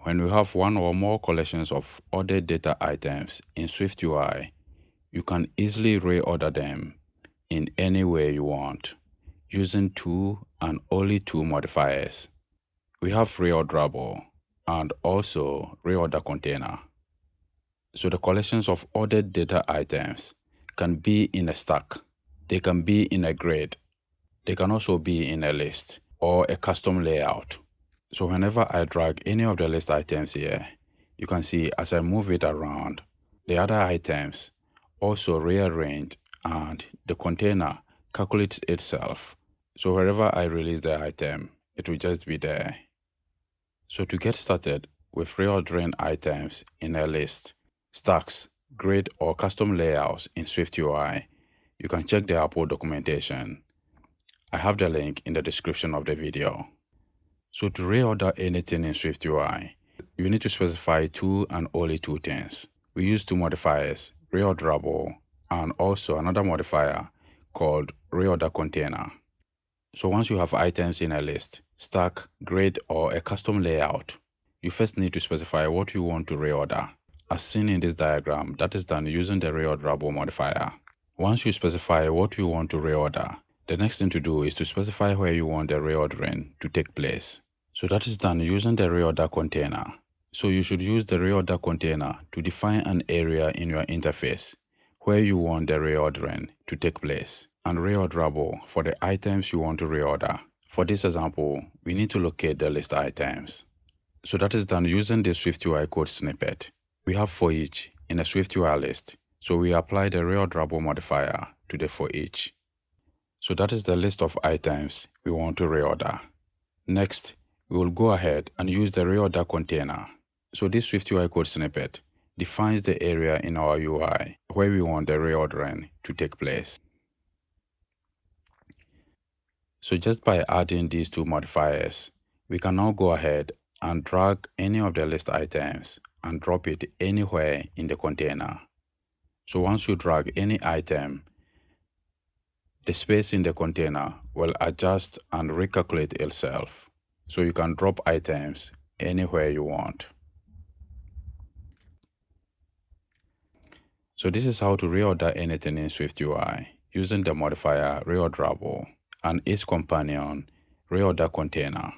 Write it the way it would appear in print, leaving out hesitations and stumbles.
When we have one or more collections of ordered data items in SwiftUI, you can easily reorder them in any way you want, using two and only two modifiers. We have Reorderable and also reorderContainer. So the collections of ordered data items can be in a stack, they can be in a grid, they can also be in a list or a custom layout. So whenever I drag any of the list items here, you can see as I move it around, the other items also rearrange and the container calculates itself. So wherever I release the item, it will just be there. So to get started with reordering items in a list, stacks, grid or custom layouts in SwiftUI, you can check the Apple documentation. I have the link in the description of the video. So to reorder anything in SwiftUI, you need to specify two and only two things. We use two modifiers, Reorderable and also another modifier called reorderContainer. So once you have items in a list, stack, grid or a custom layout, you first need to specify what you want to reorder. As seen in this diagram, that is done using the Reorderable modifier. Once you specify what you want to reorder, the next thing to do is to specify where you want the reordering to take place. So that is done using the reorderContainer. So you should use the reorderContainer to define an area in your interface where you want the reordering to take place, and Reorderable for the items you want to reorder. For this example, we need to locate the list items. So that is done using the SwiftUI code snippet. We have for each in a SwiftUI list, so we apply the Reorderable modifier to the for each. So that is the list of items we want to reorder. Next, we will go ahead and use the reorderContainer. So this SwiftUI code snippet defines the area in our UI where we want the reordering to take place. So just by adding these two modifiers, we can now go ahead and drag any of the list items and drop it anywhere in the container. So once you drag any item, the space in the container will adjust and recalculate itself. So you can drop items anywhere you want. So this is how to reorder anything in SwiftUI using the modifier Reorderable and its companion, reorderContainer.